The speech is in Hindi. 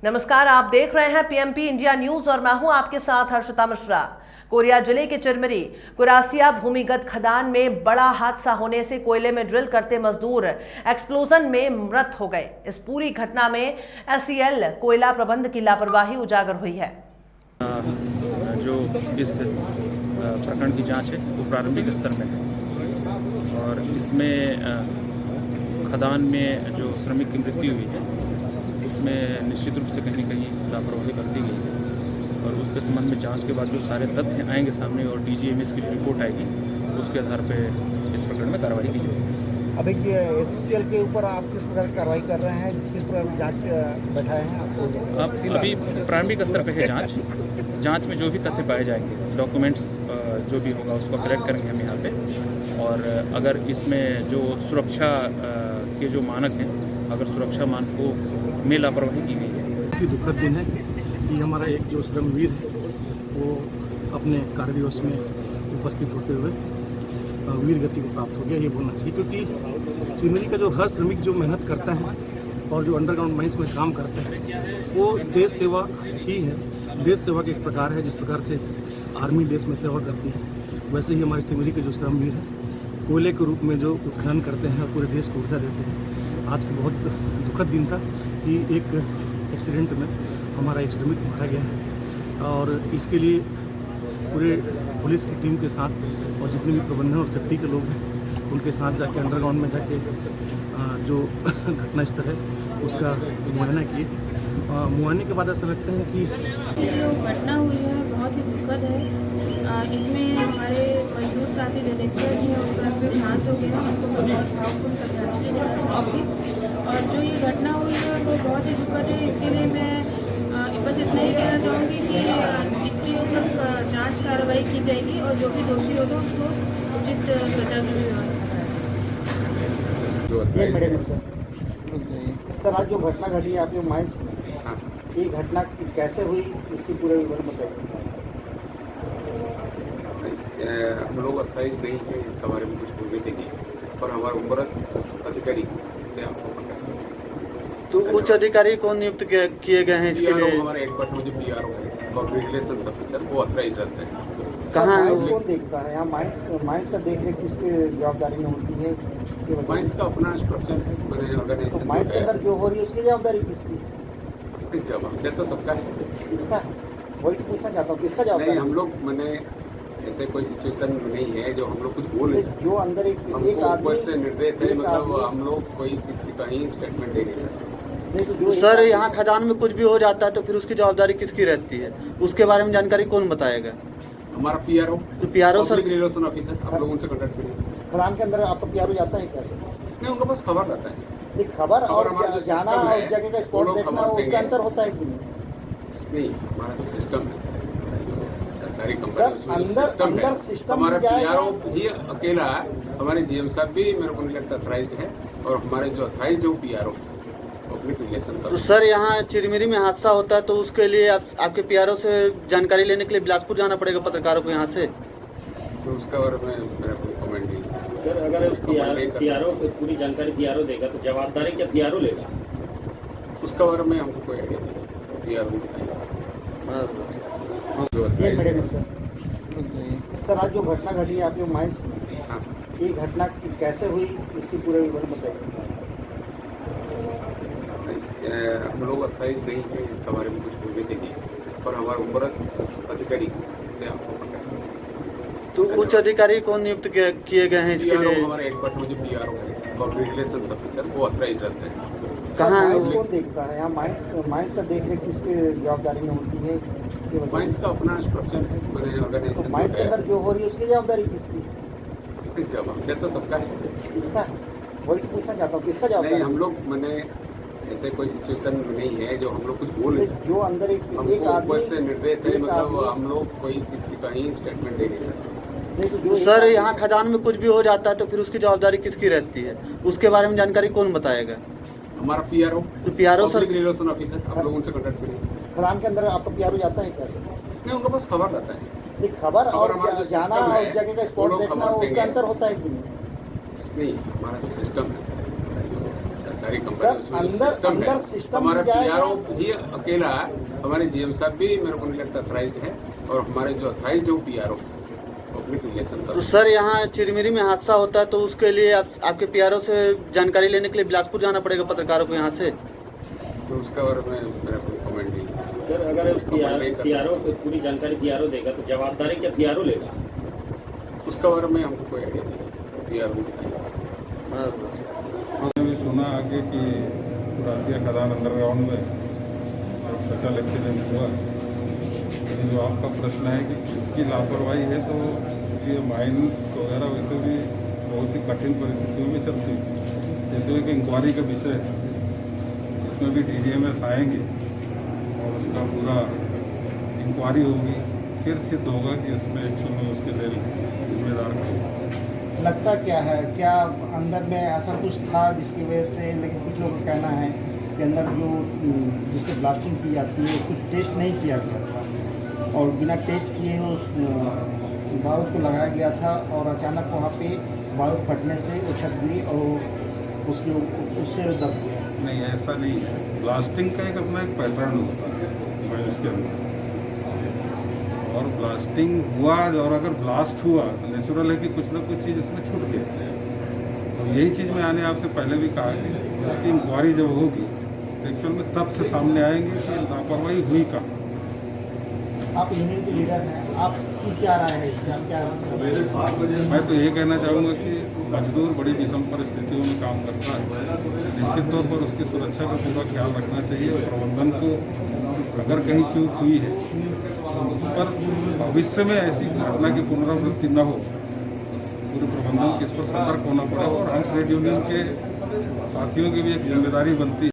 नमस्कार, आप देख रहे हैं पीएमपी इंडिया न्यूज और मैं हूं आपके साथ हर्षिता मिश्रा। कोरिया जिले के चिरमिरी कुरासिया भूमिगत खदान में बड़ा हादसा होने से कोयले में ड्रिल करते मजदूर एक्सप्लोजन में मृत हो गए। इस पूरी घटना में एसईएल कोयला प्रबंध की लापरवाही उजागर हुई है। जो इस प्रकरण की जांच है वो प्रारंभिक स्तर में है और इसमें खदान में जो श्रमिक की मृत्यु हुई है उसमें निश्चित रूप से कहीं न कहीं लापरवाही बरती गई है और उसके संबंध में जांच के बाद जो सारे तथ्य आएंगे सामने और डीजीएमएस की जो रिपोर्ट आएगी उसके आधार पर इस प्रकरण में कार्रवाई की जाएगी। अब एक एसईएल के ऊपर आप किस प्रकार की कार्रवाई कर रहे हैं, किस प्रकार जांच बैठाए हैं आपको? आप अभी प्रारंभिक स्तर पर है जांच में जो भी तथ्य पाए जाएंगे, डॉक्यूमेंट्स जो भी होगा उसको कलेक्ट करेंगे हम यहाँ पे और अगर इसमें जो सुरक्षा के जो मानक हैं, अगर सुरक्षा मानकों में लापरवाही की गई है। बहुत दुखद दिन है कि हमारा एक जो श्रमवीर है वो अपने कार्य दिवस में उपस्थित होते हुए वीर गति को प्राप्त हो गया, ये बोलना चाहिए। क्योंकि चिरमिरी का जो हर श्रमिक जो मेहनत करता है और जो अंडरग्राउंड माइंस में काम करता है वो देश सेवा ही है। देश सेवा के एक प्रकार है, जिस प्रकार से आर्मी देश में सेवा करती है वैसे ही हमारे चिरमिरी के जो श्रमवीर हैं कोयले के रूप में जो उत्खनन करते हैं और पूरे देश को ऊर्जा देते हैं। आज का बहुत दुखद दिन था कि एक एक्सीडेंट में हमारा एक श्रमिक मारा गया है और इसके लिए पूरे पुलिस की टीम के साथ और जितने भी प्रबंधन और सेफ्टी के लोग हैं उनके साथ जाके अंडरग्राउंड में जाके जो घटना स्थल है उसका मुआयना किए। मुआयने के बाद ऐसा लगता है कि जो घटना हुई है बहुत ही दुखद है। इसमें हमारे मजदूर साथी जलेश्वर जी और घर पे देहांत हो गया, उनको बहुत भावपूर्ण श्रद्धांजलि देना चाहूँगी। और जो ये घटना हुई है वो बहुत ही दुखद है। इसके लिए मैं बस इतना ही कहना चाहूँगी कि इसके ऊपर जांच कार्रवाई की जाएगी और जो भी दोषी होगा उसको उचित सजा की व्यवस्था। सर, आज जो घटना घटी है आपके माइंस में, ये घटना कैसे हुई इसकी पूरे विवरण बताइए। हम लोग अथराइज नहीं है इसके बारे में कुछ बोलने के लिए और हमारे ऊपरस्थ अधिकारी से आपको तो उच्च अधिकारी कौन नियुक्त किए गए हैं इसके लिए? हमारे हेडक्वार्टर में जो पीआरओ है पब्लिक रिलेशंस ऑफिसर वो अथराइज रहते हैं। कहाँ कौन देखता है यहाँ माइंस का देखरेख किसकी जवाबदारी में होती है? माइंस का अपना स्ट्रक्चर है, मैंने ऑर्गेनाइजेशन। माइंस के अंदर जो हो रही है उसकी जवाबदारी किसकी? जवाब तो सबका है। इसका वही तो पूछना चाहता हूँ, किसका जवाब? नहीं, हम लोग मैंने ऐसे कोई सिचुएशन नहीं है जो हम लोग कुछ बोल नहीं सकते। जो अंदर एक आदमी से निर्देश है, मतलब हम लोग कोई किसी का ही स्टेटमेंट दे नहीं सकते। तो सर यहाँ खदान में कुछ भी हो जाता है तो फिर उसकी जवाबदारी किसकी रहती है? उसके बारे में जानकारी कौन बताएगा? हमारा पीआरओ। तो पीआरओ सर रिलेशन ऑफिसर, आप लोग उनसे कॉन्टेक्ट करिए। खदान के अंदर आपका पीआरओ जाता है क्या? नहीं, उनका पास खबर रहता है। खबर और जाना और है, जगह का स्पॉट देखना उसका अंतर होता है कि नहीं? हमारा जो सिस्टम है सरकारी कंपनी अंदर सिस्टम हमारा पीआरओ ही अकेला है। हमारे जीएम साहब भी मेरे को नहीं लगता अथराइज्ड है और हमारे जो अथराइज्ड है वो पीआरओ पब्लिक रिलेशन। तो सर यहाँ चिरमिरी में हादसा होता है तो उसके लिए आपके पीआरओ से जानकारी लेने के लिए बिलासपुर जाना पड़ेगा पत्रकारों को यहाँ से? तो उसका और मैं मेरा कोई कमेंट नहीं। सर, अगर पीआरओ पूरी जानकारी पीआरओ देगा तो जवाबदारी क्या पीआरओ लेगा? उसका बारे में हमको कोई आइडिया नहीं। पीआरओ सर, आज जो घटना घटी है आपके माइंस में, ये घटना कैसे हुई इसकी पूरे विवरण बताइए। हम लोग अथराइज नहीं है इसके बारे में कुछ बोलने के लिए और हमारे ऊपरस्थ अधिकारी से आपको कॉन्टेक्ट। तो उच्च अधिकारी कौन नियुक्त किए गए हैं इसके लिए? हमारे हेडक्वार्टर में जो पीआरओ है पब्लिक रिलेशंस ऑफिसर वो अथराइज रहते हैं। कहाँ कौन देखता है यहाँ माइंस का देखरेख किसकी जवाबदारी में होती है? माइंस का अपना स्ट्रक्चर है, मैंने ऑर्गेनाइजेशन। माइंस के अंदर जो हो रही है उसकी जवाबदारी किसकी? जवाब तो सबका है। इसका वही तो पूछना चाहता हूँ, किसका जवाब? नहीं, हम लोग मैंने ऐसे कोई सिचुएशन नहीं है जो हम लोग कुछ बोल नहीं सकते। जो अंदर एक आदमी से निर्देश है, मतलब हम लोग कोई किसी का ही स्टेटमेंट दे नहीं सकते। तो सर यहाँ खदान में कुछ भी हो जाता है तो फिर उसकी जवाबदारी किसकी रहती है? उसके बारे में जानकारी कौन बताएगा? हमारा पीआरओ। तो पीआरओ सर रिलेशन ऑफिसर, आप लोग उनसे कॉन्टेक्ट करिए। खदान के अंदर आपका पीआरओ जाता है क्या? नहीं, उनका पास खबर रहता है। खबर और जाना और जगह का स्पॉट देखना उसका अंतर होता है कि नहीं? हमारा जो सिस्टम है सारी सर, कंपनी अंदर सिस्टम हमारा में जाएगा। पीआरओ ही अकेला है, हमारे जीएम साहब भी मेरे को नहीं लगता अथराइज्ड है, और हमारे जो अथराइज्ड है वो पीआरओ पब्लिक रिलेशन तो सर यहाँ चिरमिरी में हादसा होता है तो उसके लिए आपके पीआरओ से जानकारी लेने के लिए बिलासपुर जाना पड़ेगा पत्रकारों को यहाँ से। तो उसका बारे में मेरा कोई कमेंट नहीं है। सर अगर पीआरओ पूरी जानकारी पीआरओ देगा तो जवाबदारी क्या पीआरओ लेगा? उसका बारे में हमको कोई आइडिया नहीं है, पीआरओ बताइए। मैंने भी सुना आगे कि कुरासिया खदान अंडरग्राउंड में फटल एक्सीडेंट हुआ। लेकिन जो आपका प्रश्न है कि किसकी लापरवाही है, तो ये माइंस वगैरह वैसे भी बहुत ही कठिन परिस्थितियों में चलती है। ये तो एक इंक्वायरी का विषय है, इसमें भी डीजीएमएस आएंगे और उसका पूरा इंक्वायरी होगी, फिर सिद्ध होगा कि इसमें एक्चुअल में उसके लिए जिम्मेदार कौन। लगता क्या है, क्या अंदर में ऐसा कुछ था जिसकी वजह से, लेकिन कुछ लोगों का कहना है कि अंदर जो जिससे ब्लास्टिंग की जाती है उसको टेस्ट नहीं किया गया था और बिना टेस्ट किए उस बारूद को लगाया गया था और अचानक वहाँ पे बारूद फटने से वो छत गिरी और उससे दब गया। नहीं, ऐसा नहीं है। ब्लास्टिंग का एक अपना एक पैटर्न होता है इसके अंदर, और ब्लास्टिंग हुआ और अगर ब्लास्ट हुआ तो नेचुरल है कि कुछ ना कुछ चीज़ इसमें छूट गई। तो यही चीज़ मैंने आपसे पहले भी कहा कि उसकी इंक्वायरी जब होगी तो एक्चुअल में तथ्य सामने आएंगे कि लापरवाही हुई कहाँ। आप यूनियन के लीडर हैं, आप क्या राय है, क्या मैं तो ये कहना चाहूँगा कि मजदूर बड़ी विषम परिस्थितियों में काम करता है, निश्चित तौर पर उसकी सुरक्षा का पूरा ख्याल रखना चाहिए और प्रबंधन को अगर कहीं चूक हुई है तो उस पर भविष्य में ऐसी घटना की पुनरावृत्ति न हो, पूरे प्रबंधन को इस पर सतर्क होना पड़ेगा और हम ट्रेड यूनियन के साथियों की भी एक जिम्मेदारी बनती है।